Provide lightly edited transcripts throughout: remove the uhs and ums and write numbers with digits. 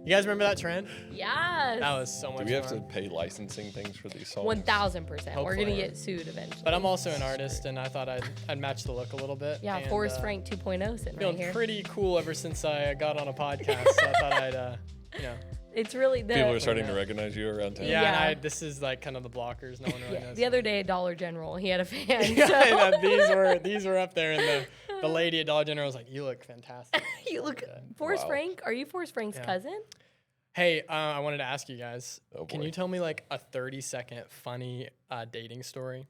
You guys remember that trend? Yes. That was so much Do we have fun. to pay licensing things for these songs? 1000%. We're Hopefully. gonna get sued eventually. But I'm also an artist, and I thought I'd match the look a little bit. yeah, and, Forrest Frank 2.0 sitting right Feeling here. pretty cool ever since I got on a podcast. So I thought I'd, It's really the. People are starting to recognize you around town. Yeah, Yeah. and this is like kind of the blockers. No one really knows. The other day at Dollar General, he had a fan. Yeah, so- and these were up there, and the lady at Dollar General was like, "You look fantastic." You look, Forrest Wow. Frank. Are you Forrest Frank's Yeah. cousin? Hey, I wanted to ask you guys. Oh, Can boy. you tell me like a 30-second funny dating story?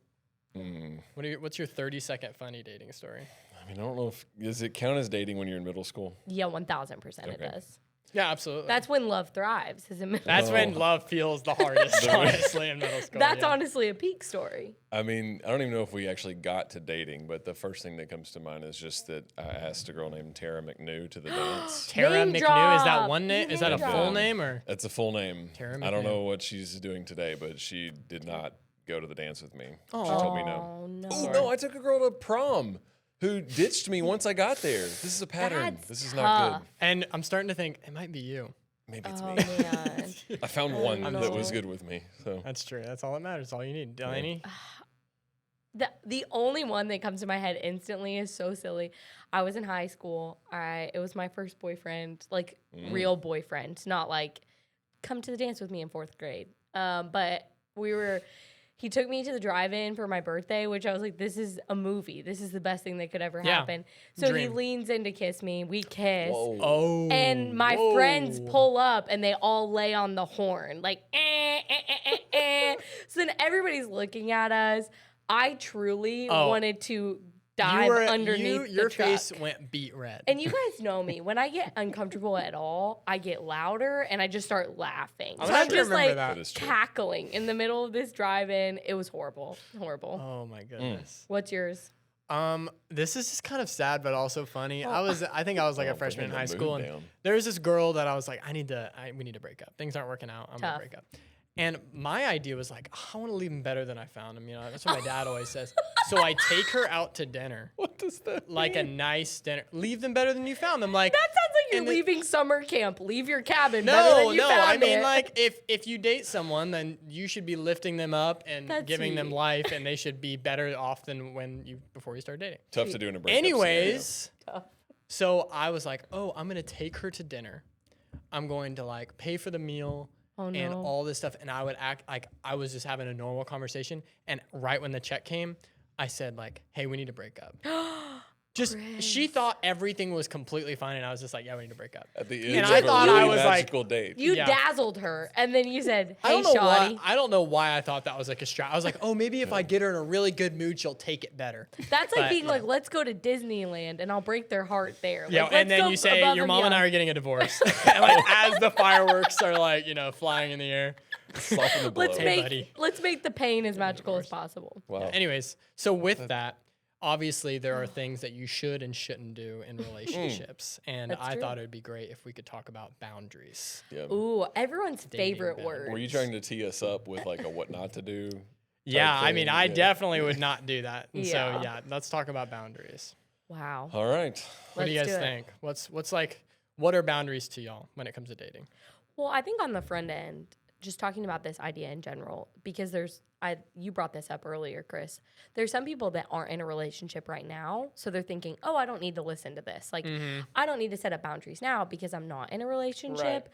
What's your 30-second funny dating story? I mean, I don't know if does it count as dating when you're in middle school? Yeah, 1000% it Okay. does. Yeah, absolutely. That's when love thrives. Is in middle That's school. when love feels the hardest, honestly, in middle school. That's yeah. honestly a peak story. I mean, I don't even know if we actually got to dating, but the first thing that comes to mind is just that I asked a girl named Tara McNew to the dance. Tara Name McNew, is that drop. one name? You Is that a name full drop. name or? That's a full name. Tara I don't McNew. know what she's doing today, but she did not go to the dance with me. She told me no. Oh no. Oh no, I took a girl to prom who ditched me once I got there. This is a pattern. That's This is not tough. good. And I'm starting to think it might be you. Maybe it's Oh me. man. I found one no. that was good with me. So That's true. That's all that matters. That's all you need. Delaney? The only one that comes to my head instantly is so silly. I was in high school. It was my first boyfriend, like real boyfriend, not like come to the dance with me in 4th grade. But he took me to the drive-in for my birthday, which I was like, this is a movie. This is the best thing that could ever Yeah. happen. So he Dream. leans in to kiss me. We kiss. whoa. Oh. And my friends pull up and they all lay on the horn, like, So then everybody's looking at us. I truly Oh. wanted to dive underneath your the truck. face went beet red. And you guys know me. When I get uncomfortable at all, I get louder and I just start laughing. I'm So gonna I'm have to just remember like that. That is true. cackling in the middle of this drive-in. It was horrible. Horrible. Oh my goodness. What's yours? This is just kind of sad, but also funny. I think I was like a Oh, freshman in bringing high the school, mood and down. there was this girl that I was like, we need to break up. Things aren't working out. I'm gonna Tough. break up. And my idea was like, I want to leave him better than I found him. You know, that's what my dad always says. So I take her out to dinner, What does that like a nice dinner. Leave them better than you found them. Like That sounds like you're and the- leaving summer camp. Leave your cabin better than no, you no. found I mean, it. like if you date someone, then you should be lifting them up and That's giving them sweet. life, and they should be better off than before you start dating. Tough to do in a breakup Anyways, Tough. so I was like, oh, I'm gonna take her to dinner. I'm going to like pay for the meal Oh, and no. all this stuff, and I would act like I was just having a normal conversation. And right when the check came, I said like, hey, we need to break up. Just she thought everything was completely fine, and I was just like, yeah, we need to break up. At the And end I of thought a really I was like- magical date. You Yeah. dazzled her, and then you said, I "Hey, don't know Shawty." why. I don't know why I thought that was like a strat. I was like, oh, maybe if I get her in a really good mood, she'll take it better. That's like But, being yeah. like, "Let's go to Disneyland, and I'll break their heart there." Yeah, Like, and let's then go you say above your mom and I beyond. are getting a divorce, and like as the fireworks are like flying in the air. Soften the blow. Let's Hey, buddy. let's make the pain as magical as possible. Wow. Anyways, so with that, obviously there are things that you should and shouldn't do in relationships, and That's I true. thought it would be great if we could talk about boundaries. Yeah. Ooh, everyone's Dating favorite boundaries. word. Were you trying to tee us up with like a what not to do? Yeah, I mean, thing, I yeah. definitely would not do that. And so Yeah. yeah, let's talk about boundaries. Wow. All right. What do you Let's guys do it. think? What are boundaries to y'all when it comes to dating? Well, I think on the front end, just talking about this idea in general, because you brought this up earlier, Chris. There's some people that aren't in a relationship right now, so they're thinking, "Oh, I don't need to listen to this. Like, I don't need to set up boundaries now because I'm not in a relationship." Right.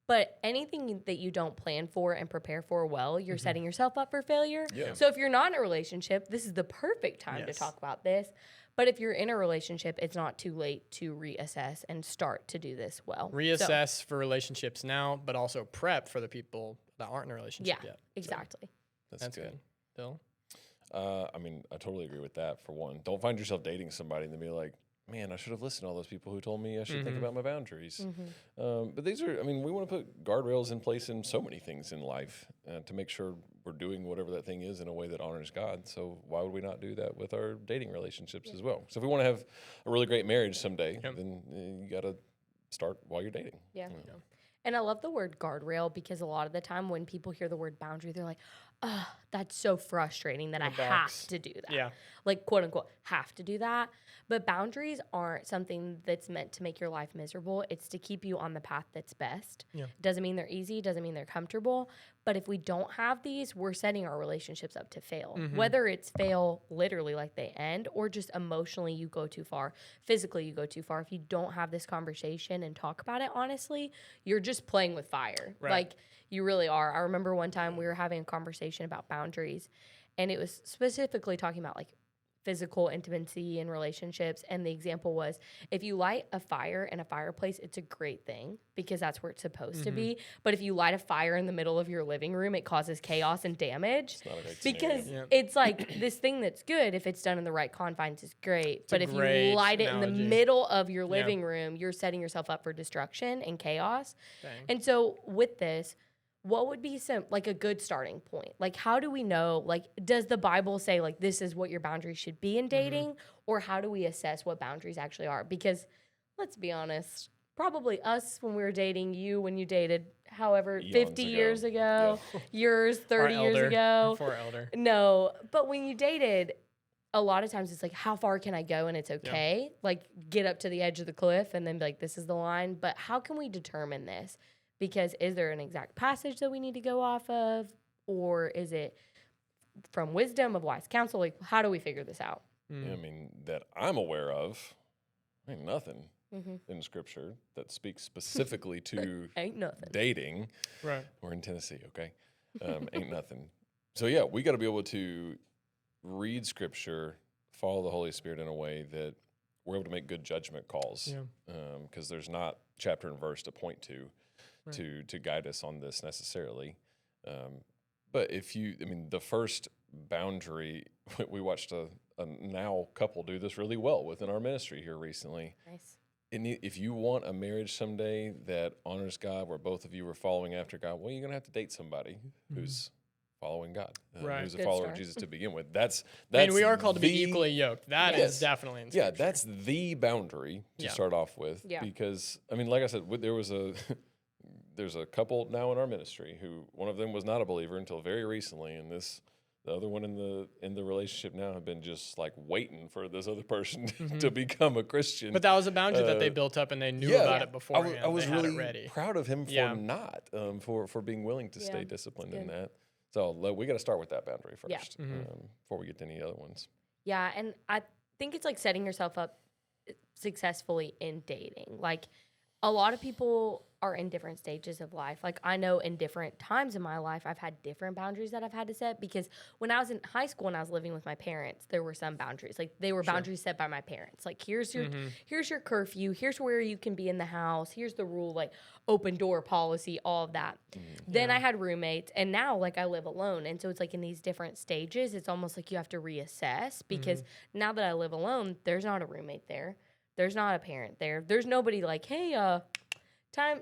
But anything that you don't plan for and prepare for well, you're setting yourself up for failure. Yeah. So if you're not in a relationship, this is the perfect time to Yes. talk about this. But if you're in a relationship, it's not too late to reassess and start to do this well. So- Reassess for relationships now, but also prep for the people that aren't in a relationship yeah, yet. exactly. That's good. Bill? I mean, I totally agree with that for one. Don't find yourself dating somebody and then be like, man, I should have listened to all those people who told me I should think about my boundaries. But these are, I mean, we want to put guardrails in place in so many things in life to make sure we're doing whatever that thing is in a way that honors God. So why would we not do that with our dating relationships as well? So if we want to have a really great marriage someday, then you got to start while you're dating. Yeah. And I love the word guardrail because a lot of the time when people hear the word boundary, they're like, that's so frustrating that I The have box. to do that. Yeah. Like, quote unquote, have to do that. But boundaries aren't something that's meant to make your life miserable. It's to keep you on the path that's best. Yeah. Doesn't mean they're easy, doesn't mean they're comfortable. But if we don't have these, we're setting our relationships up to fail. Whether it's fail literally like they end, or just emotionally you go too far, physically you go too far. If you don't have this conversation and talk about it honestly, you're just playing with fire. Right. Like, you really are. I remember one time we were having a conversation about boundaries, and it was specifically talking about like physical intimacy and relationships. And the example was, if you light a fire in a fireplace, it's a great thing because that's where it's supposed to be. But if you light a fire in the middle of your living room, it causes chaos and damage. It's not a great scenario. Because Yeah. it's like this thing that's good if it's done in the right confines is great. But a if great you light it in the analogy. middle of your living room, you're setting yourself up for destruction and chaos. Dang. And so with this, what would be some like a good starting point? Like, how do we know, like, does the Bible say like this is what your boundaries should be in dating? Or how do we assess what boundaries actually are? Because let's be honest, probably us when we were dating, you when you dated, however, Eons 50 ago. years ago, yours 30 Our years elder, ago. For elder. No, but when you dated, a lot of times it's like, how far can I go and it's okay? Like, get up to the edge of the cliff and then be like, this is the line. But how can we determine this? Because is there an exact passage that we need to go off of? Or is it from wisdom of wise counsel? Like, how do we figure this out? I mean, that I'm aware of, ain't nothing Mm-hmm. in Scripture that speaks specifically to Ain't nothing. dating. Right. We're in Tennessee, okay? Ain't nothing. So yeah, we got to be able to read Scripture, follow the Holy Spirit in a way that we're able to make good judgment calls. Yeah. Because there's not chapter and verse to point to guide us on this necessarily. But if you, I mean, the first boundary, we watched a now couple do this really well within our ministry here recently. Nice. If you want a marriage someday that honors God, where both of you are following after God, well, you're going to have to date somebody who's following God, Right. who's a Good follower start. of Jesus to begin with. That's I mean, we are called to be the- equally yoked. That is Yes. definitely in Yeah, Scripture. that's the boundary to Yeah. start off with. Yeah. Because I mean, like I said, there was a there's a couple now in our ministry who one of them was not a believer until very recently, and the other one in the relationship now have been just like waiting for this other person to become a Christian. But that was a boundary that they Uh, built up and they knew yeah, about it I beforehand. was they had really it ready. proud of him for Yeah. not for being willing to stay Yeah, disciplined it's in good. that. So we got to start with that boundary first Yeah. before we get to any other ones. Yeah, and I think it's like setting yourself up successfully in dating. Like, a lot of people are in different stages of life. Like, I know in different times in my life, I've had different boundaries that I've had to set, because when I was in high school and I was living with my parents, there were some boundaries. Like, they were boundaries set by my parents. Like, here's your curfew, here's where you can be in the house, here's the rule, like open door policy, all of that. Then I had roommates, and now like I live alone. And so it's like in these different stages, it's almost like you have to reassess, because now that I live alone, there's not a roommate there. There's not a parent there. There's nobody like, hey,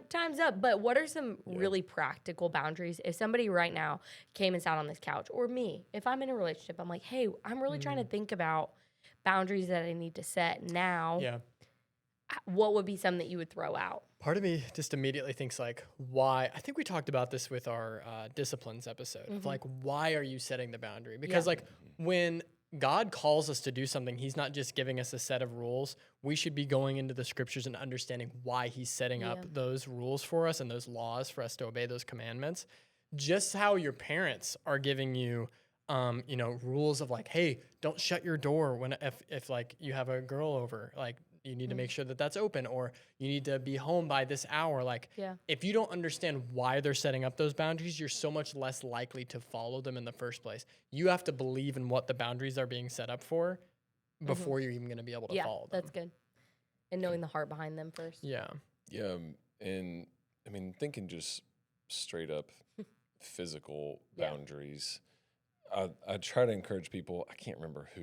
time's up. But what are some really practical boundaries? If somebody right now came and sat on this couch, or me, if I'm in a relationship, I'm like, hey, I'm really trying to think about boundaries that I need to set now. Yeah. What would be some that you would throw out? Part of me just immediately thinks like, why? I think we talked about this with our disciplines episode of like, why are you setting the boundary? Because like when God calls us to do something, he's not just giving us a set of rules. We should be going into the scriptures and understanding why he's setting up those rules for us and those laws for us to obey those commandments. Just how your parents are giving you, rules of like, hey, don't shut your door when if like you have a girl over, like you need to make sure that that's open, or you need to be home by this hour. Like, if you don't understand why they're setting up those boundaries, you're so much less likely to follow them in the first place. You have to believe in what the boundaries are being set up for before you're even going to be able to follow them. That's good. And knowing the heart behind them first. Yeah. Yeah, and I mean, thinking just straight up physical boundaries, I try to encourage people. I can't remember who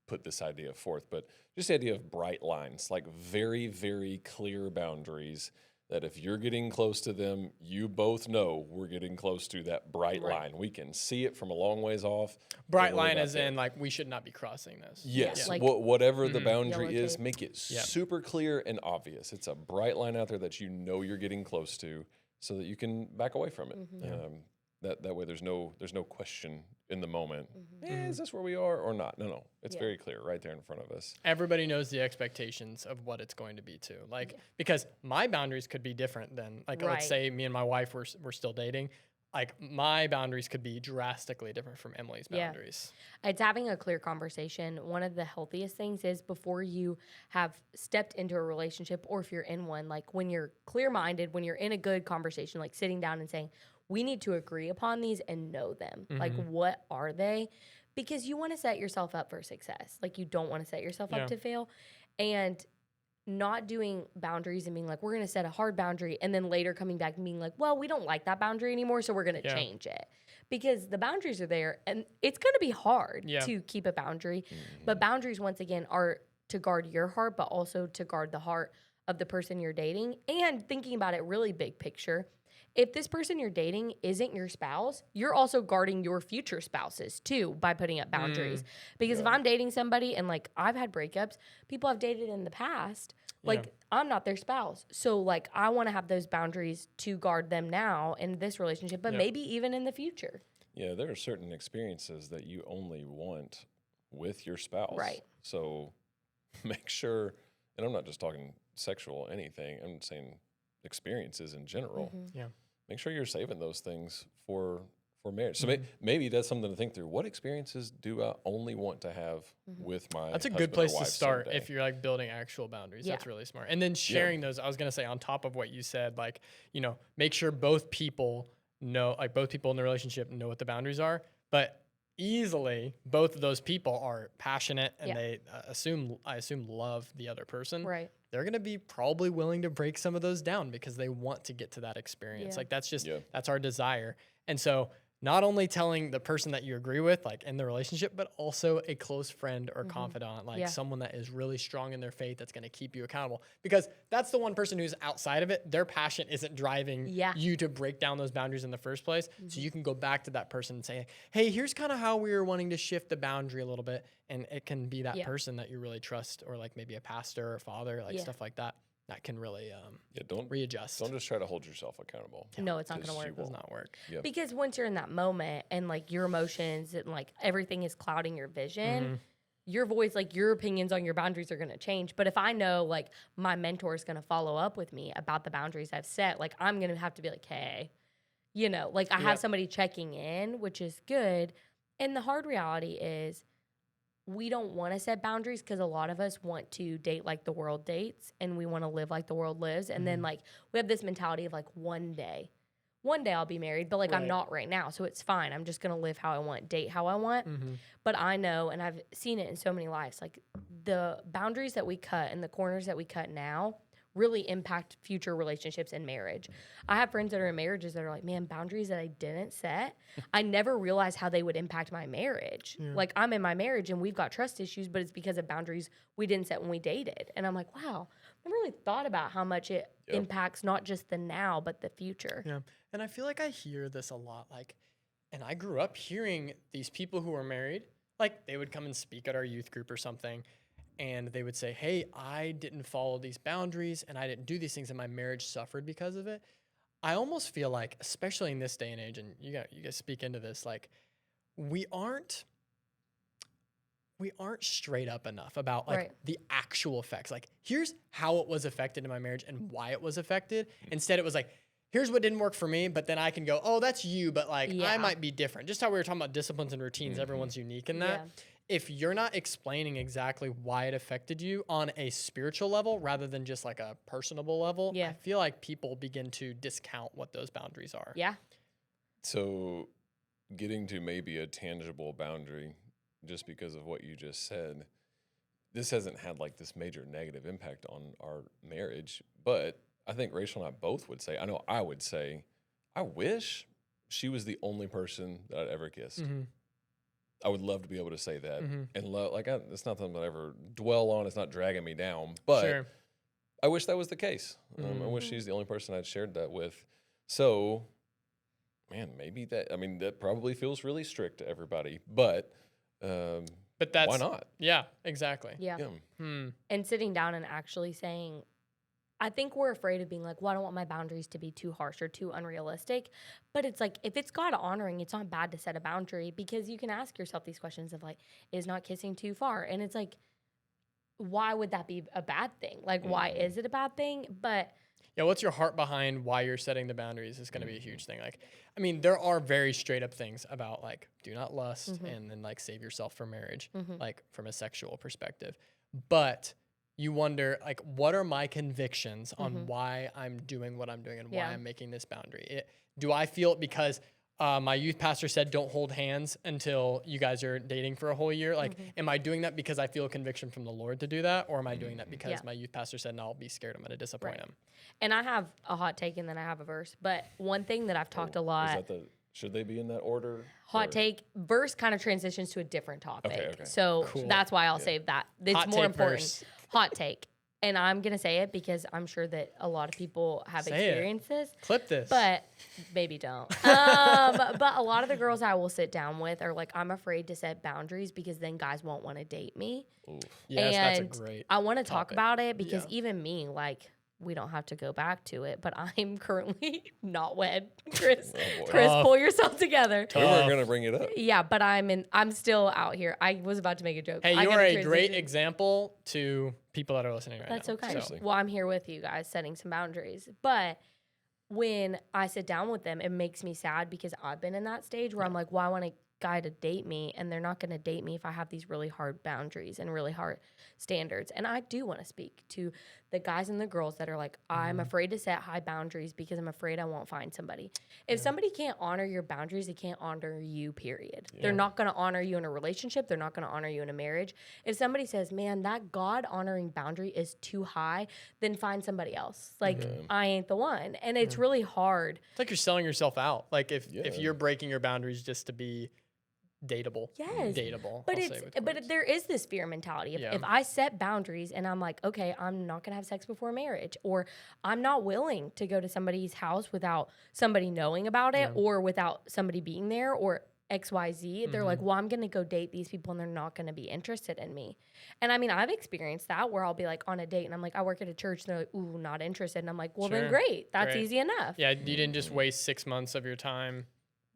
put this idea forth, but just the idea of bright lines, like very, very clear boundaries that if you're getting close to them, you both know we're getting close to that bright line. We can see it from a long ways off. Bright and we're line about as there. in like, we should not be crossing this. Yes, Like whatever the yellow boundary is, tape. make it super clear and obvious. It's a bright line out there that you know you're getting close to, so that you can back away from it. That way, there's no question in the moment. Mm-hmm. Is this where we are or not? No. It's Yeah. very clear right there in front of us. Everybody knows the expectations of what it's going to be too. Like, because my boundaries could be different than, like, Right. let's say me and my wife we're still dating. Like, my boundaries could be drastically different from Emily's Yeah. boundaries. It's having a clear conversation. One of the healthiest things is before you have stepped into a relationship, or if you're in one, like when you're clear minded, when you're in a good conversation, like sitting down and saying, we need to agree upon these and know them. Like, what are they? Because you want to set yourself up for success. Like, you don't want to set yourself Yeah. up to fail. And not doing boundaries and being like, we're going to set a hard boundary, and then later coming back and being like, well, we don't like that boundary anymore, so we're going to Yeah. change it. Because the boundaries are there, and it's going to be hard Yeah. to keep a boundary. But boundaries, once again, are to guard your heart, but also to guard the heart of the person you're dating. And thinking about it really big picture, if this person you're dating isn't your spouse, you're also guarding your future spouses too by putting up boundaries. Because if I'm dating somebody and like I've had breakups, people I've dated in the past, like I'm not their spouse. So like I want to have those boundaries to guard them now in this relationship, but maybe even in the future. Yeah, there are certain experiences that you only want with your spouse. Right. So make sure, and I'm not just talking sexual anything, I'm saying experiences in general. Yeah. Make sure you're saving those things for marriage. So maybe that's something to think through. What experiences do I only want to have with my That's a husband good or place to wife start someday? if you're like building actual boundaries. Yeah. That's really smart. And then sharing those, I was going to say on top of what you said, like, you know, make sure both people know, like both people in the relationship know what the boundaries are, but easily both of those people are passionate and Yeah. they I assume love the other person. Right. They're going to be probably willing to break some of those down because they want to get to that experience. Yeah. Like that's just, Yeah. that's our desire. And so not only telling the person that you agree with, like in the relationship, but also a close friend or confidant, like Yeah. someone that is really strong in their faith that's going to keep you accountable. Because that's the one person who's outside of it. Their passion isn't driving Yeah. you to break down those boundaries in the first place. So you can go back to that person and say, hey, here's kind of how we were wanting to shift the boundary a little bit. And it can be that Yeah. person that you really trust, or like maybe a pastor or father, like Yeah. stuff like that. That can really Don't readjust. don't just try to hold yourself accountable. No, it's not going 'Cause to you work. Does won't. not work. Yeah. Because once you're in that moment and like your emotions and like everything is clouding your vision, your voice, like your opinions on your boundaries are going to change. But if I know like my mentor is going to follow up with me about the boundaries I've set, like I'm going to have to be like, hey, you know, like I Yeah. have somebody checking in, which is good. And the hard reality is we don't want to set boundaries because a lot of us want to date like the world dates and we want to live like the world lives. And then like we have this mentality of like one day I'll be married, but like I'm Right. not right now. So it's fine. I'm just going to live how I want, date how I want. But I know, and I've seen it in so many lives, like the boundaries that we cut and the corners that we cut now really impact future relationships and marriage. I have friends that are in marriages that are like, man, boundaries that I didn't set, I never realized how they would impact my marriage. Like I'm in my marriage and we've got trust issues, but it's because of boundaries we didn't set when we dated. And I'm like, wow, I never really thought about how much it impacts not just the now, but the future. Yeah. And I feel like I hear this a lot. Like, and I grew up hearing these people who were married, like they would come and speak at our youth group or something. And they would say, hey, I didn't follow these boundaries and I didn't do these things and my marriage suffered because of it. I almost feel like, especially in this day and age, and you guys speak into this, like we aren't straight up enough about like Right. the actual effects. Like, here's how it was affected in my marriage and why it was affected. Instead, it was like, here's what didn't work for me, but then I can go, oh, that's you, but like I Yeah. might be different. Just how we were talking about disciplines and routines, everyone's unique in that. Yeah. If you're not explaining exactly why it affected you on a spiritual level rather than just like a personable level, Yeah. I feel like people begin to discount what those boundaries are. Yeah. So, getting to maybe a tangible boundary, just because of what you just said, this hasn't had like this major negative impact on our marriage. But I think Rachel and I both would say, I know I would say, I wish she was the only person that I'd ever kissed. Mhm. I would love to be able to say that. Mhm. And it's not something I ever dwell on. It's not dragging me down. But Sure. I wish that was the case. I wish she's the only person I'd shared that with. So, man, maybe that probably feels really strict to everybody, but But that's why not? Yeah, exactly. Yeah. Yeah. Hmm. And sitting down and actually saying, I think we're afraid of being like, well, I don't want my boundaries to be too harsh or too unrealistic. But it's like, if it's God honoring, it's not bad to set a boundary, because you can ask yourself these questions of like, is not kissing too far? And it's like, why would that be a bad thing? Like, why is it a bad thing? But Yeah, what's your heart behind why you're setting the boundaries is going to be a huge thing. Like, I mean, there are very straight up things about like, do not lust and then like save yourself for marriage, like from a sexual perspective. But you wonder, like, what are my convictions on why I'm doing what I'm doing and why I'm making this boundary? Do I feel it because my youth pastor said don't hold hands until you guys are dating for a whole year? Like, am I doing that because I feel a conviction from the Lord to do that? Or am I doing that because my youth pastor said, no, I'll be scared I'm going to disappoint him? And I have a hot take and then I have a verse. But one thing that I've talked a lot. Should they be in that order? Hot take, verse kind of transitions to a different topic. Okay. So that's why I'll save that. It's Hot more take important. verse. Hot take. And I'm going to say it because I'm sure that a lot of people have Say it. experienced this. Clip this. But maybe don't. But a lot of the girls I will sit down with are like, I'm afraid to set boundaries because then guys won't want to date me. yes, and that's a great I want to talk topic. about it because Yeah. even me, like, we don't have to go back to it, but I'm currently not wed. Chris, boy. Chris, Tough. pull yourself together. We weren't going to bring it up. Yeah, but I'm still out here. I was about to make a joke. Hey, I you gotta are a great transition. example to people that are listening right That's now. okay. Seriously. Well, I'm here with you guys setting some boundaries. But when I sit down with them, it makes me sad because I've been in that stage where I'm like, well, I want a guy to date me, and they're not going to date me if I have these really hard boundaries and really hard standards. And I do want to speak to the guys and the girls that are like, I'm afraid to set high boundaries because I'm afraid I won't find somebody. If somebody can't honor your boundaries, they can't honor you, period. They're not going to honor you in a relationship. They're not going to honor you in a marriage. If somebody says, man, that God honoring boundary is too high, then find somebody else. Like, I ain't the one. And it's really hard. It's like you're selling yourself out. Like if Yeah. you're breaking your boundaries just to be dateable. Yes. Dateable. But I'll it's say with but words. there is this fear mentality. If, Yeah. if I set boundaries and I'm like, okay, I'm not gonna have sex before marriage, or I'm not willing to go to somebody's house without somebody knowing about it, or without somebody being there, or XYZ, they're like, well, I'm gonna go date these people and they're not gonna be interested in me. And I mean, I've experienced that where I'll be like on a date and I'm like, I work at a church, and they're like, ooh, not interested. And I'm like, well, then Sure. great. That's Great. easy enough. Yeah, you didn't just waste 6 months of your time.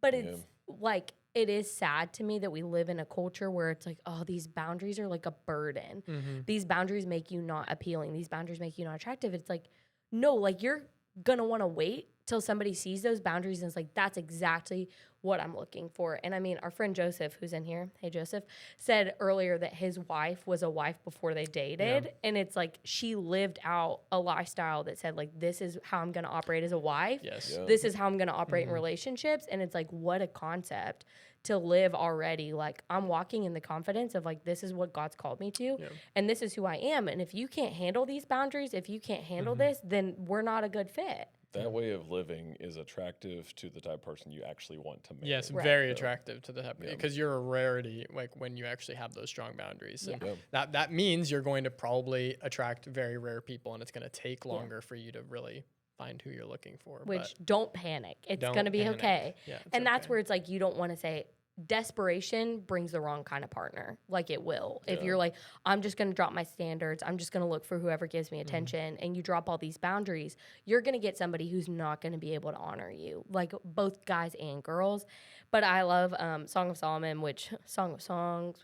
But it's like, it is sad to me that we live in a culture where it's like, oh, these boundaries are like a burden. These boundaries make you not appealing. These boundaries make you not attractive. It's like, no, like you're going to want to wait till somebody sees those boundaries and it's like, that's exactly what I'm looking for. And I mean, our friend Joseph, who's in here, hey, Joseph, said earlier that his wife was a wife before they dated. And it's like she lived out a lifestyle that said, like, this is how I'm going to operate as a wife. Yes. Yeah. This is how I'm going to operate in relationships. And it's like, what a concept to live already. Like, I'm walking in the confidence of like, this is what God's called me to, and this is who I am. And if you can't handle these boundaries, if you can't handle this, then we're not a good fit. That way of living is attractive to the type of person you actually want to marry. Yes, Right. very attractive to the type because you're a rarity like when you actually have those strong boundaries. And that means you're going to probably attract very rare people, and it's going to take longer for you to really find who you're looking for. Which, don't panic. It's Don't going to be panic. okay. Yeah, it's and that's okay. where it's like, you don't want to say, desperation brings the wrong kind of partner. Like, it will. If you're like, I'm just going to drop my standards, I'm just going to look for whoever gives me attention, and you drop all these boundaries, you're going to get somebody who's not going to be able to honor you, like both guys and girls. But I love Song of Solomon, which Song of Songs,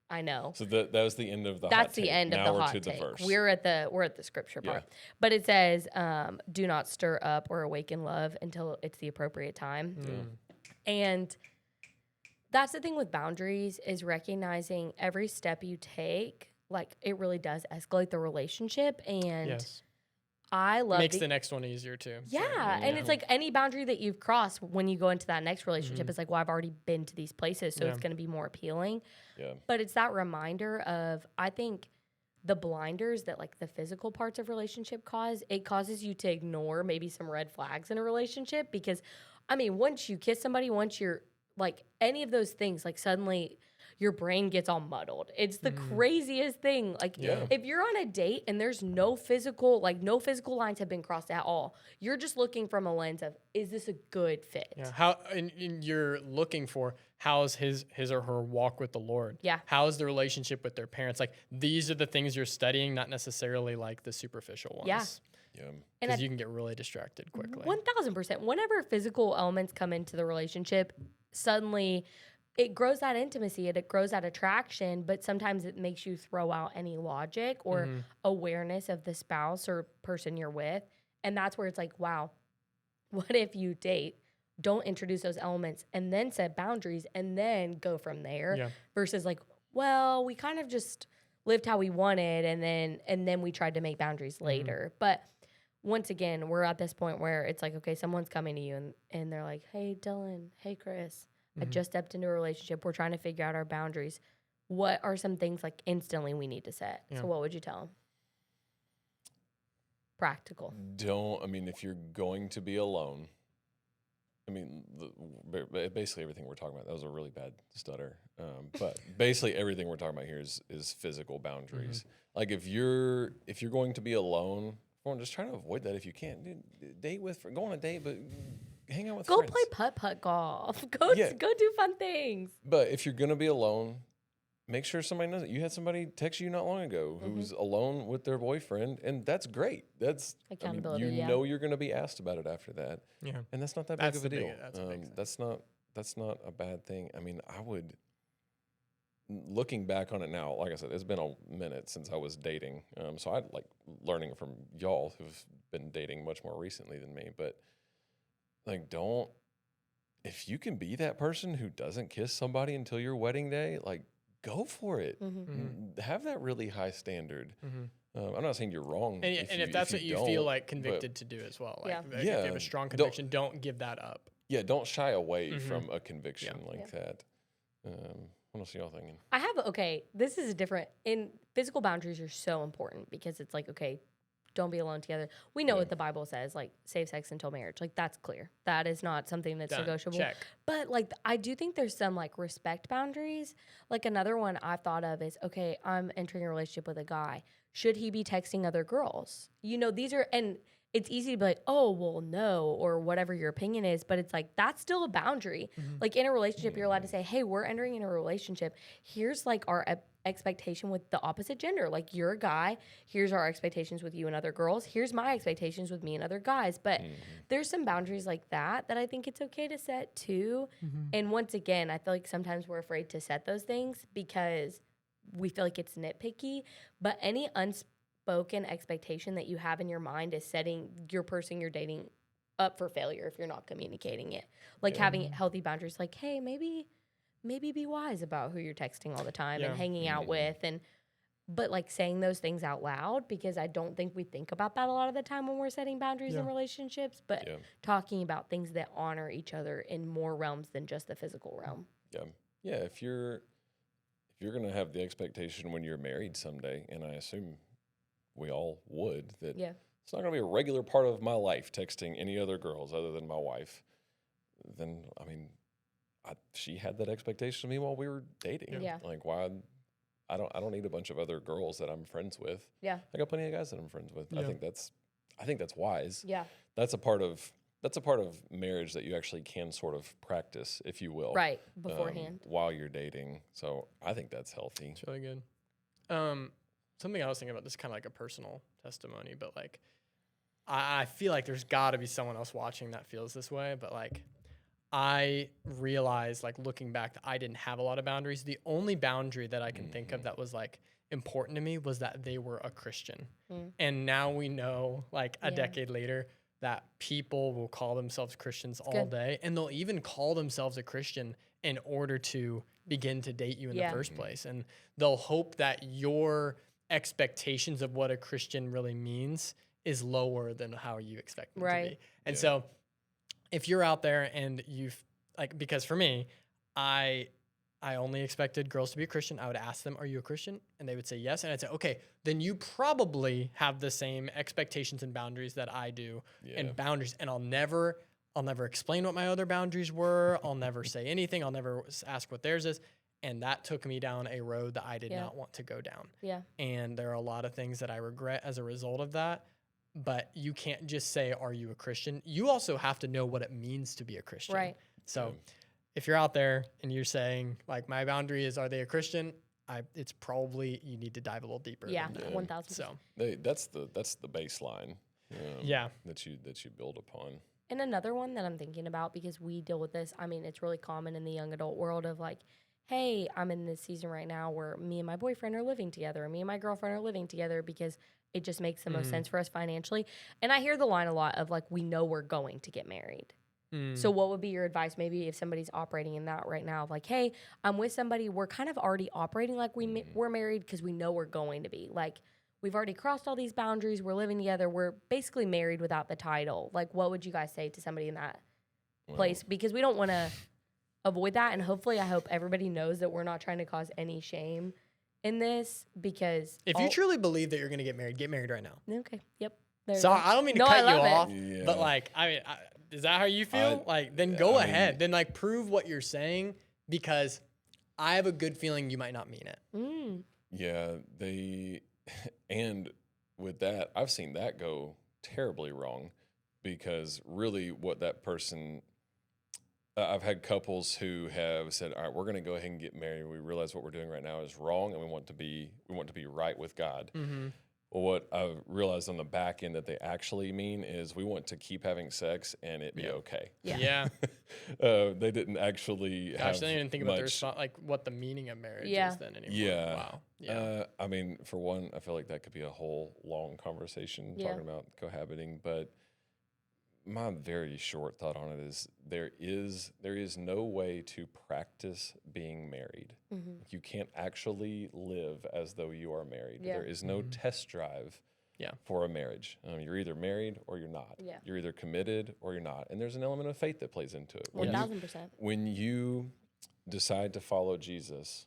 I know. So that was the end of the hot That's the take. end Now of the we're hot to take. the verse. We're at the scripture part. But it says, do not stir up or awaken love until it's the appropriate time. And that's the thing with boundaries, is recognizing every step you take, like, it really does escalate the relationship. And yes, I love makes the next one easier too. So, yeah, and it's like any boundary that you've crossed when you go into that next relationship is like, well, I've already been to these places, so it's going to be more appealing. Yeah. But it's that reminder of, I think, the blinders that like the physical parts of relationship cause. It causes you to ignore maybe some red flags in a relationship, because, I mean, once you kiss somebody, once you're like any of those things, like suddenly your brain gets all muddled. It's the craziest thing. Like, if you're on a date and there's no physical lines have been crossed at all, you're just looking from a lens of, is this a good fit? Yeah, how and you're looking for, how's his or her walk with the Lord? Yeah. How's the relationship with their parents? Like these are the things you're studying, not necessarily like the superficial ones. Yeah. Yeah. And Because you can get really distracted quickly. 1000%. Whenever physical elements come into the relationship, suddenly it grows that intimacy and it grows that attraction, but sometimes it makes you throw out any logic or awareness of the spouse or person you're with. And that's where it's like, wow, what if you date, don't introduce those elements and then set boundaries and then go from there Yeah. versus like, well, we kind of just lived how we wanted and then we tried to make boundaries later. But once again, we're at this point where it's like, okay, someone's coming to you and they're like, hey, Dylan, hey, Chris, I just stepped into a relationship. We're trying to figure out our boundaries. What are some things like instantly we need to set? Yeah. So what would you tell them? Practical. If you're going to be alone, basically everything we're talking about, that was a really bad stutter. But basically everything we're talking about here is physical boundaries. Like if you're going to be alone, well, just try to avoid that if you can. Dude, go on a date, but hang out with Go friends. play putt-putt golf. Go do fun things. But if you're going to be alone, make sure somebody knows it. You had somebody text you not long ago who's alone with their boyfriend, and that's great. That's Accountability, you yeah. know you're going to be asked about it after that, Yeah. and that's not that That's big of a the deal. big- that's a big thing. That's not a bad thing. I mean, I would. Looking back on it now, like I said, it's been a minute since I was dating, so I like learning from y'all who've been dating much more recently than me. But like, if you can be that person who doesn't kiss somebody until your wedding day, like, go for it. Have that really high standard. I'm not saying you're wrong. And if that's what you feel don't, like but convicted to do as well. Like, Yeah. if you have a strong conviction, don't give that up. yeah, don't shy away from a conviction Yeah. like that. What else are y'all thinking? I have, this is a different, in physical boundaries are so important because it's like, okay, don't be alone together. We know what the Bible says, like safe sex until marriage. Like that's clear. That is not something that's Done. negotiable. Check. But like, I do think there's some like respect boundaries. Like another one I've thought of is, okay, I'm entering a relationship with a guy. Should he be texting other girls? You know, these are, and it's easy to be like, oh, well, no, or whatever your opinion is, but it's like, that's still a boundary. Like in a relationship, you're allowed to say, hey, we're entering in a relationship. Here's like our expectation with the opposite gender. Like you're a guy, here's our expectations with you and other girls. Here's my expectations with me and other guys. But there's some boundaries like that I think it's okay to set too. And once again, I feel like sometimes we're afraid to set those things because we feel like it's nitpicky, but any unspoken expectation that you have in your mind is setting your person you're dating up for failure if you're not communicating it. Like having healthy boundaries, like, hey, maybe be wise about who you're texting all the time and hanging out with, but like saying those things out loud, because I don't think we think about that a lot of the time when we're setting boundaries in relationships, but talking about things that honor each other in more realms than just the physical realm. Yeah. If you're going to have the expectation when you're married someday, and I assume we all would, that it's not going to be a regular part of my life texting any other girls other than my wife, then she had that expectation of me while we were dating. Yeah. Like, why? I don't need a bunch of other girls that I'm friends with. Yeah. I got plenty of guys that I'm friends with. Yeah. I think that's wise. Yeah. That's a part of marriage that you actually can sort of practice, if you will, Right. Beforehand. while you're dating. So I think that's healthy. It's really good. Something I was thinking about, this is kind of like a personal testimony, but like, I feel like there's got to be someone else watching that feels this way, but like, I realized, like, looking back, that I didn't have a lot of boundaries. The only boundary that I can think of that was like important to me was that they were a Christian. And now we know, like a decade later, that people will call themselves Christians all day, and they'll even call themselves a Christian in order to begin to date you in the first place. And they'll hope that your expectations of what a Christian really means is lower than how you expect them to be. And so if you're out there and you've, like, because for me, I only expected girls to be a Christian. I would ask them, are you a Christian? And they would say yes. And I'd say, okay, then you probably have the same expectations and boundaries that I do and boundaries. And I'll never explain what my other boundaries were. I'll never say anything. I'll never ask what theirs is. And that took me down a road that I did not want to go down. Yeah. And there are a lot of things that I regret as a result of that. But you can't just say, are you a Christian? You also have to know what it means to be a Christian. Right. So if you're out there and you're saying like my boundary is, are they a Christian? It's probably you need to dive a little deeper. Yeah, than that. 1,000%. So That's the baseline. Yeah. That you build upon. And another one that I'm thinking about, because we deal with this, I mean, it's really common in the young adult world of like, hey, I'm in this season right now where me and my boyfriend are living together, and me and my girlfriend are living together because it just makes the most sense for us financially. And I hear the line a lot of like, we know we're going to get married. So what would be your advice maybe if somebody's operating in that right now of like, hey, I'm with somebody, we're kind of already operating like we're married because we know we're going to be. Like, we've already crossed all these boundaries, we're living together, we're basically married without the title. Like, what would you guys say to somebody in that place? Because we don't want to avoid that. And hopefully, I hope everybody knows that we're not trying to cause any shame in this, because if you truly believe that you're going to get married right now. Okay, yep. There you So go. I don't mean to No, I cut you love it. off, Yeah. but like, I mean, is that how you feel? Then go I mean- ahead. Then like prove what you're saying, because I have a good feeling you might not mean it. Mm. Yeah, and with that, I've seen that go terribly wrong, because really what that person, I've had couples who have said, all right, we're going to go ahead and get married. We realize what we're doing right now is wrong, and we want to be right with God. Well, what I've realized on the back end that they actually mean is we want to keep having sex and it be okay. Yeah. They didn't actually have Gosh, I didn't even think about much. like what the meaning of marriage Yeah. is then anymore. Yeah. Wow. Yeah. I mean, for one, I feel like that could be a whole long conversation Yeah. talking about cohabiting, but my very short thought on it is there is no way to practice being married. You can't actually live as though you are married. Yeah. There is no test drive Yeah. for a marriage. You're either married or you're not. Yeah. You're either committed or you're not. And there's an element of faith that plays into it. 1,000%. When you decide to follow Jesus,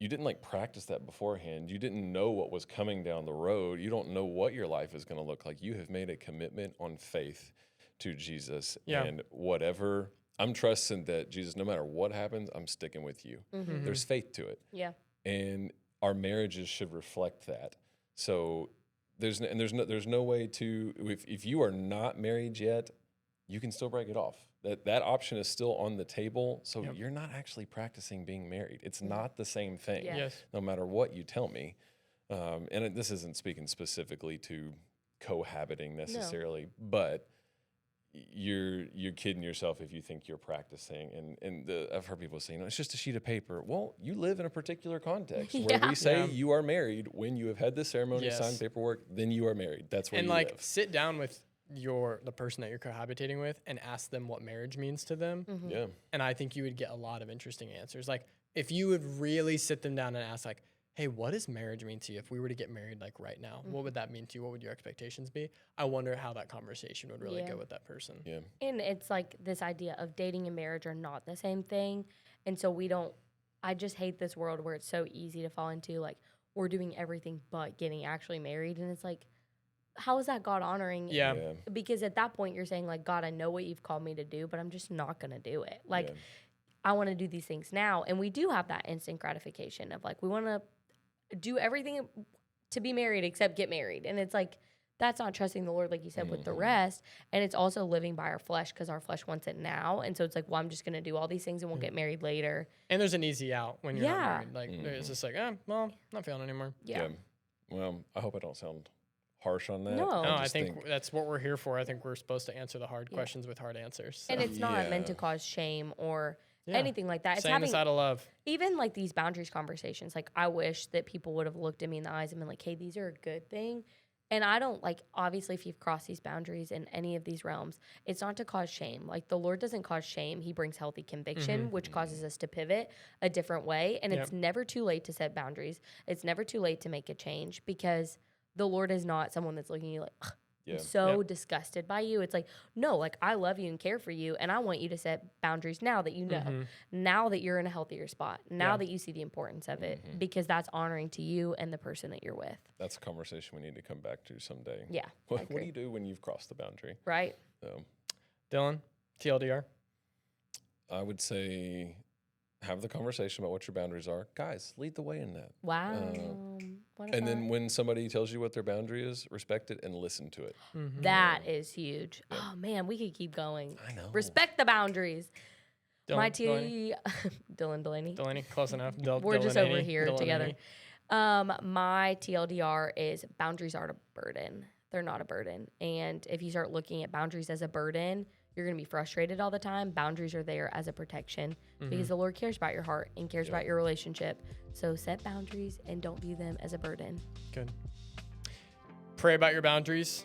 you didn't like practice that beforehand. You didn't know what was coming down the road. You don't know what your life is going to look like. You have made a commitment on faith to Jesus. Yeah. And whatever, I'm trusting that Jesus, no matter what happens, I'm sticking with you. There's faith to it. Yeah. And our marriages should reflect that. So there's no way to, if you are not married yet, you can still break it off. That option is still on the table. So you're not actually practicing being married. It's not the same thing. Yeah. Yes. No matter what you tell me. This isn't speaking specifically to cohabiting necessarily, but you're kidding yourself if you think you're practicing. I've heard people say, it's just a sheet of paper. Well, you live in a particular context where we say you are married when you have had the ceremony, Yes. signed paperwork, then you are married. That's where And you like live. sit down with the person that you're cohabitating with and ask them what marriage means to them. Yeah. And I think you would get a lot of interesting answers. Like if you would really sit them down and ask like, hey, what does marriage mean to you? If we were to get married like right now, what would that mean to you? What would your expectations be? I wonder how that conversation would really Yeah. go with that person. Yeah. And it's like this idea of dating and marriage are not the same thing. And so I just hate this world where it's so easy to fall into like, we're doing everything but getting actually married. And it's like, how is that God honoring? Yeah. Yeah. Because at that point you're saying like, God, I know what you've called me to do, but I'm just not going to do it. Like, Yeah. I want to do these things now. And we do have that instant gratification of like, we want to do everything to be married except get married. And it's like, that's not trusting the Lord, like you said, with the rest. And it's also living by our flesh because our flesh wants it now. And so it's like, well, I'm just going to do all these things and we'll get married later. And there's an easy out when you're Yeah. not married. Like it's just like, well, not feeling anymore. Yeah. Well, I hope I don't sound harsh on that. No. No, I just think that's what we're here for. I think we're supposed to answer the hard questions with hard answers. So. And it's not meant to Yeah. cause shame or Yeah. anything like that. It's saying this having out of love. even like these boundaries conversations. Like, I wish that people would have looked at me in the eyes and been like, hey, these are a good thing. And I don't like, obviously, if you've crossed these boundaries in any of these realms, it's not to cause shame. Like, the Lord doesn't cause shame. He brings healthy conviction, which causes us to pivot a different way. And it's never too late to set boundaries. It's never too late to make a change because the Lord is not someone that's looking at you like, "Ugh, I'm so disgusted by you." It's like, no, like, I love you and care for you. And I want you to set boundaries now that you know, now that you're in a healthier spot, now that you see the importance of it, because that's honoring to you and the person that you're with. That's a conversation we need to come back to someday. Yeah. What do you do when you've crossed the boundary? Right. So Dylan, TLDR. I would say have the conversation about what your boundaries are. Guys, lead the way in that. Wow. What a And then thought. when somebody tells you what their boundary is, respect it and listen to it. That is huge. Oh man, we could keep going. I know. Respect the boundaries. My Delaney? Dylan Delaney. Delaney, close enough. We're just over Delaney, here Delaney. together. My TLDR is boundaries aren't a burden. They're not a burden. And if you start looking at boundaries as a burden, you're going to be frustrated all the time. Boundaries are there as a protection because the Lord cares about your heart and cares about your relationship. So set boundaries and don't view them as a burden. Good. Pray about your boundaries.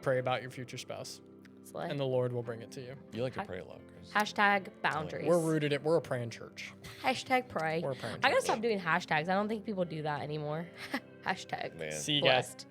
Pray about your future spouse. Slay. And the Lord will bring it to you. You like to pray a lot, Chris. Hashtag boundaries. We're a praying church. Hashtag pray. We're a praying I gotta church. stop doing hashtags. I don't think people do that anymore. Hashtag. Man. See you guys. blessed.